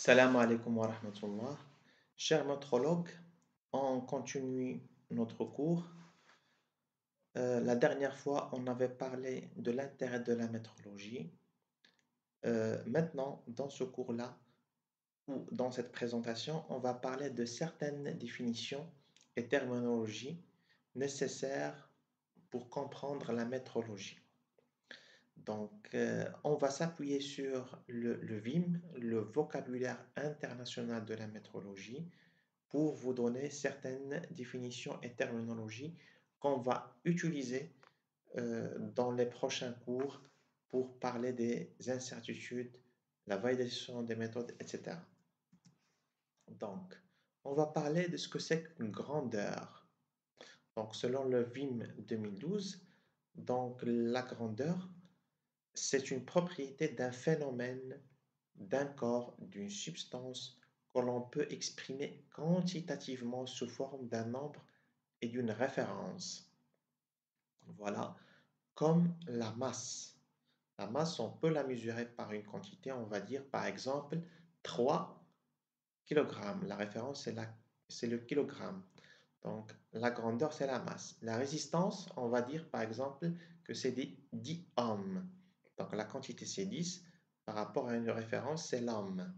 Salam alaikum wa rahmatullah. Chers métrologues, on continue notre cours. La dernière fois, on avait parlé de l'intérêt de la métrologie. Maintenant, dans ce cours-là, ou dans cette présentation, on va parler de certaines définitions et terminologies nécessaires pour comprendre la métrologie. Donc, on va s'appuyer sur le VIM, le vocabulaire international de la métrologie, pour vous donner certaines définitions et terminologies qu'on va utiliser dans les prochains cours pour parler des incertitudes, la validation des méthodes, etc. Donc, on va parler de ce que c'est qu'une grandeur. Donc, selon le VIM 2012, donc la grandeur, c'est une propriété d'un phénomène, d'un corps, d'une substance que l'on peut exprimer quantitativement sous forme d'un nombre et d'une référence. Voilà, comme la masse. La masse, on peut la mesurer par une quantité, on va dire par exemple 3 kg. La référence, c'est le kilogramme. Donc, la grandeur, c'est la masse. La résistance, on va dire par exemple que c'est des 10 ohms. Donc, la quantité, c'est 10. Par rapport à une référence, c'est l'ohm,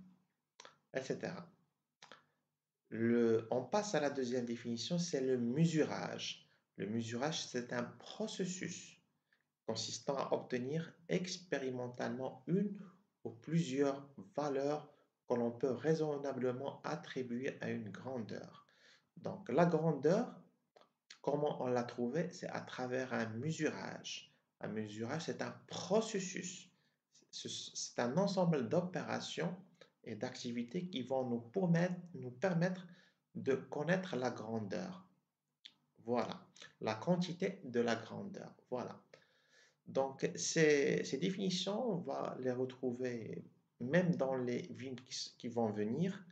etc. On passe à la deuxième définition, c'est le mesurage. Le mesurage, c'est un processus consistant à obtenir expérimentalement une ou plusieurs valeurs que l'on peut raisonnablement attribuer à une grandeur. Donc, la grandeur, comment on l'a trouvée? C'est à travers un mesurage. Un mesurage, c'est un processus. C'est un ensemble d'opérations et d'activités qui vont nous permettre de connaître la grandeur. Voilà, la quantité de la grandeur. Voilà. Donc, ces définitions, on va les retrouver même dans les vignes qui vont venir,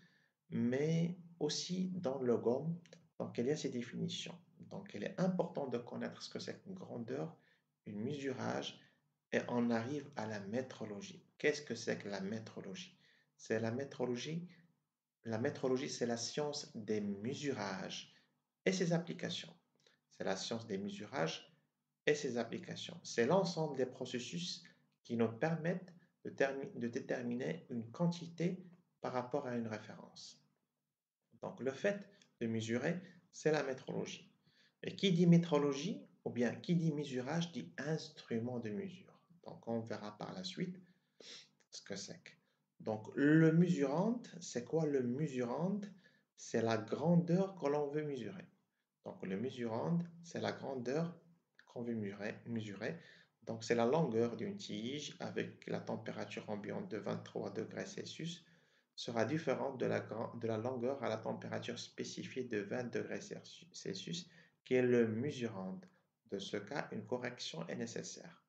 mais aussi dans le GOM. Donc, il y a ces définitions. Donc, il est important de connaître ce que c'est qu'une grandeur, un mesurage, et on arrive à la métrologie. Qu'est-ce que c'est que la métrologie? C'est la métrologie. La métrologie, c'est la science des mesurages et ses applications. C'est la science des mesurages et ses applications. C'est l'ensemble des processus qui nous permettent de déterminer une quantité par rapport à une référence. Donc, le fait de mesurer, c'est la métrologie. Et qui dit métrologie, ou bien qui dit mesurage, dit instrument de mesure. Donc, on verra par la suite ce que c'est que. Donc, le mesurant, c'est quoi le mesurant? C'est la grandeur que l'on veut mesurer. Donc, le mesurant, c'est la grandeur qu'on veut mesurer. Donc, c'est la longueur d'une tige avec la température ambiante de 23 degrés Celsius sera différente de la longueur à la température spécifiée de 20 degrés Celsius, qui est le mesurant. De ce cas, une correction est nécessaire.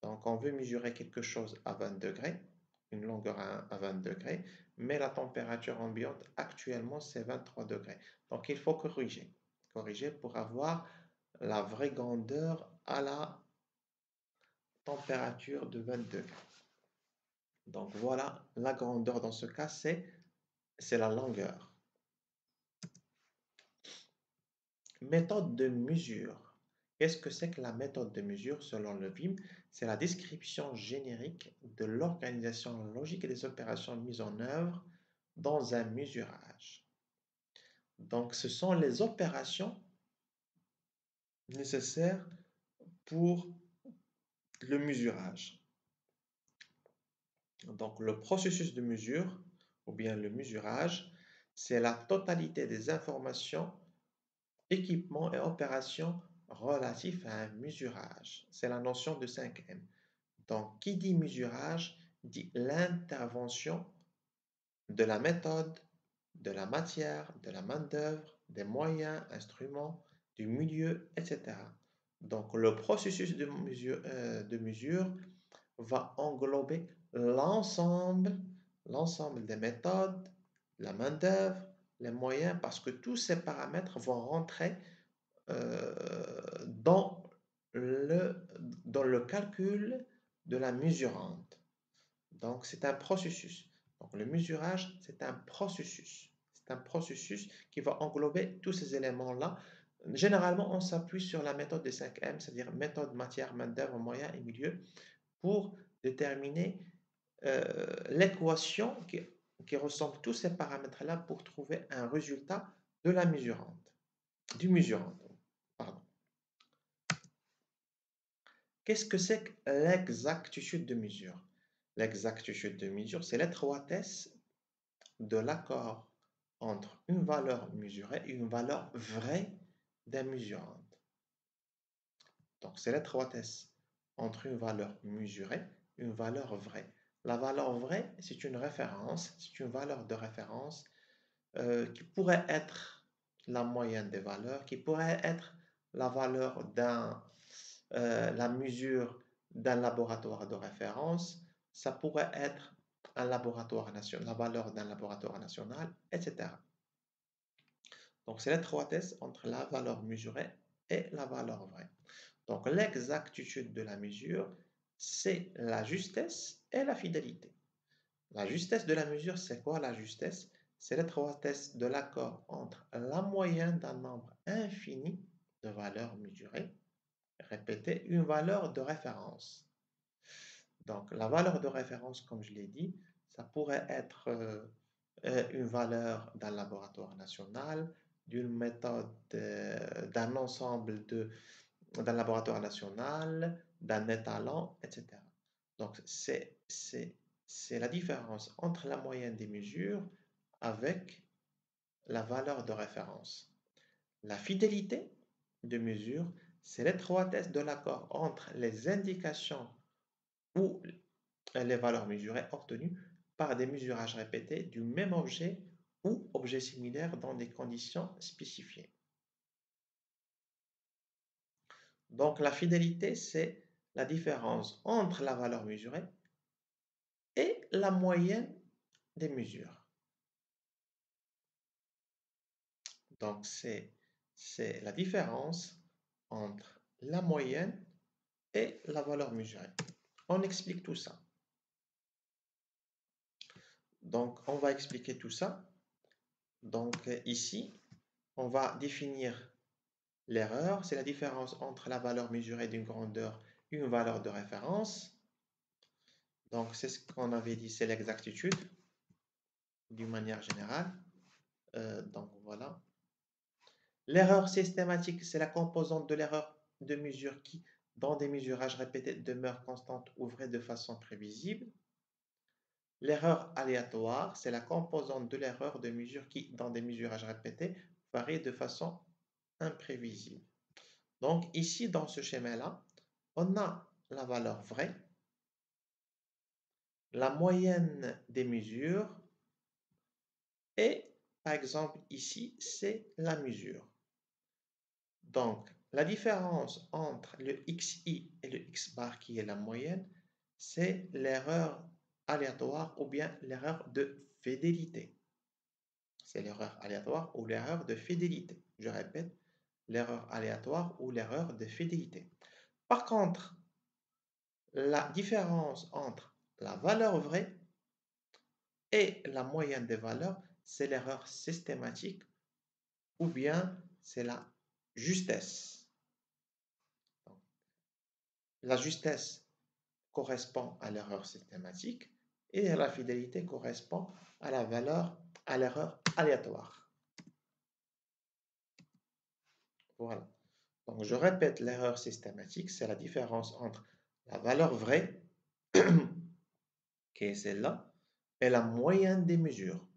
Donc, on veut mesurer quelque chose à 20 degrés, une longueur à 20 degrés, mais la température ambiante actuellement, c'est 23 degrés. Donc, il faut corriger pour avoir la vraie grandeur à la température de 20 degrés. Donc, voilà, la grandeur dans ce cas, c'est la longueur. Méthode de mesure. Qu'est-ce que c'est que la méthode de mesure selon le VIM? C'est la description générique de l'organisation logique des opérations mises en œuvre dans un mesurage. Donc, ce sont les opérations nécessaires pour le mesurage. Donc, le processus de mesure, ou bien le mesurage, c'est la totalité des informations, équipements et opérations relatifs à un mesurage. C'est la notion de 5M. Donc, qui dit mesurage dit l'intervention de la méthode, de la matière, de la main-d'œuvre, des moyens, instruments, du milieu, etc. Donc, le processus de mesure va englober l'ensemble des méthodes, la main-d'œuvre, les moyens, parce que tous ces paramètres vont rentrer dans dans le calcul de la mesurante. Donc, c'est un processus. Donc, le mesurage, c'est un processus. C'est un processus qui va englober tous ces éléments-là. Généralement, on s'appuie sur la méthode des 5M, c'est-à-dire méthode matière, main-d'œuvre, moyen et milieu, pour déterminer l'équation qui ressemble tous ces paramètres-là pour trouver un résultat de la mesurante, du mesurant. Pardon. Qu'est-ce que c'est que l'exactitude de mesure? L'exactitude de mesure, c'est l'étroitesse de l'accord entre une valeur mesurée et une valeur vraie des mesurantes. Donc, c'est l'étroitesse entre une valeur mesurée et une valeur vraie. La valeur vraie, c'est une référence, c'est une valeur de référence qui pourrait être la moyenne des valeurs, qui pourrait être la valeur la mesure d'un laboratoire de référence, ça pourrait être un laboratoire national, la valeur d'un laboratoire national, etc. Donc, c'est l'étroitesse entre la valeur mesurée et la valeur vraie. Donc, l'exactitude de la mesure, c'est la justesse et la fidélité. La justesse de la mesure, c'est quoi la justesse? C'est l'étroitesse de l'accord entre la moyenne d'un nombre infini de valeurs mesurées, répétez, une valeur de référence. Donc, la valeur de référence, comme je l'ai dit, ça pourrait être une valeur d'un laboratoire national, d'une méthode, d'un ensemble d'un laboratoire national, d'un étalon, etc. Donc, c'est la différence entre la moyenne des mesures avec la valeur de référence. La fidélité de mesure, c'est l'étroitesse de l'accord entre les indications ou les valeurs mesurées obtenues par des mesurages répétés du même objet ou objet similaire dans des conditions spécifiées. Donc la fidélité, c'est la différence entre la valeur mesurée et la moyenne des mesures. Donc c'est la différence entre la moyenne et la valeur mesurée. On explique tout ça. Donc on va expliquer tout ça. Donc ici, on va définir l'erreur, c'est la différence entre la valeur mesurée d'une grandeur et une valeur de référence. Donc, c'est ce qu'on avait dit, c'est l'exactitude, d'une manière générale. Donc, voilà. L'erreur systématique, c'est la composante de l'erreur de mesure qui, dans des mesurages répétés, demeure constante ou vraie de façon prévisible. L'erreur aléatoire, c'est la composante de l'erreur de mesure qui, dans des mesurages répétés, varie de façon imprévisible. Donc ici, dans ce schéma-là, on a la valeur vraie, la moyenne des mesures et, par exemple, ici, c'est la mesure. Donc, la différence entre le xi et le x bar qui est la moyenne, c'est l'erreur aléatoire ou bien l'erreur de fidélité. C'est l'erreur aléatoire ou l'erreur de fidélité. Je répète, l'erreur aléatoire ou l'erreur de fidélité. Par contre, la différence entre la valeur vraie et la moyenne des valeurs, c'est l'erreur systématique ou bien c'est la justesse. Donc, la justesse correspond à l'erreur systématique et la fidélité correspond à la valeur, à l'erreur aléatoire. Voilà. Donc, je répète, l'erreur systématique, c'est la différence entre la valeur vraie, qui est celle-là, et la moyenne des mesures.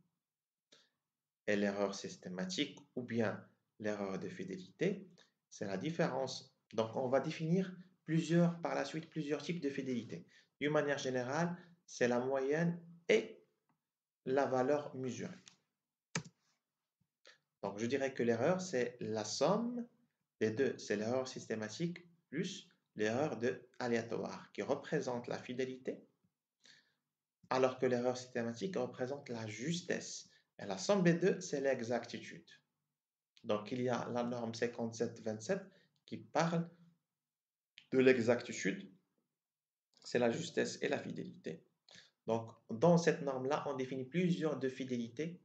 Et l'erreur systématique ou bien l'erreur de fidélité, c'est la différence. Donc, on va définir par la suite plusieurs types de fidélité. D'une manière générale, c'est la moyenne et la valeur mesurée. Donc, je dirais que l'erreur, c'est la somme des deux. C'est l'erreur systématique plus l'erreur aléatoire qui représente la fidélité, alors que l'erreur systématique représente la justesse. Et la somme des deux, c'est l'exactitude. Donc, il y a la norme 5727 qui parle de l'exactitude, c'est la justesse et la fidélité. Donc, dans cette norme-là, on définit plusieurs de fidélité.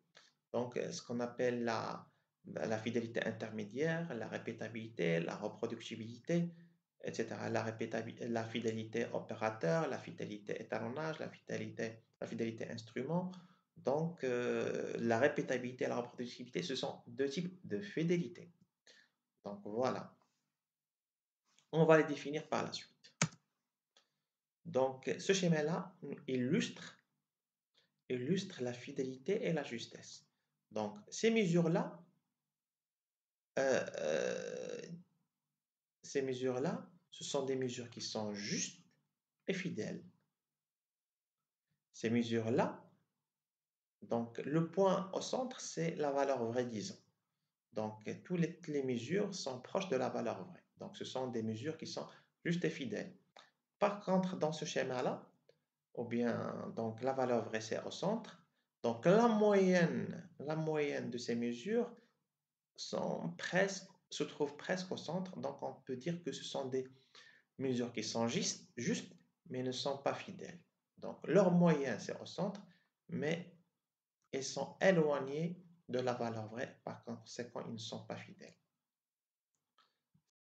Donc, ce qu'on appelle la fidélité intermédiaire, la répétabilité, la reproductibilité, etc. La fidélité opérateur, la fidélité étalonnage, la fidélité instrument. Donc, la répétabilité et la reproductibilité, ce sont deux types de fidélité. Donc, voilà. On va les définir par la suite. Donc, ce schéma-là illustre la fidélité et la justesse. Donc, ces mesures-là, euh, euh, ce sont des mesures qui sont justes et fidèles. Ces mesures-là, donc le point au centre, c'est la valeur vraie, disons. Donc, toutes les mesures sont proches de la valeur vraie. Donc, ce sont des mesures qui sont justes et fidèles. Par contre, dans ce schéma-là, ou bien donc la valeur vraie, c'est au centre. Donc, la moyenne de ces mesures se trouve presque au centre. Donc, on peut dire que ce sont des mesures qui sont justes, mais ne sont pas fidèles. Donc, leur moyenne, c'est au centre, mais ils sont éloignés de la valeur vraie. Par contre, c'est quand ils ne sont pas fidèles.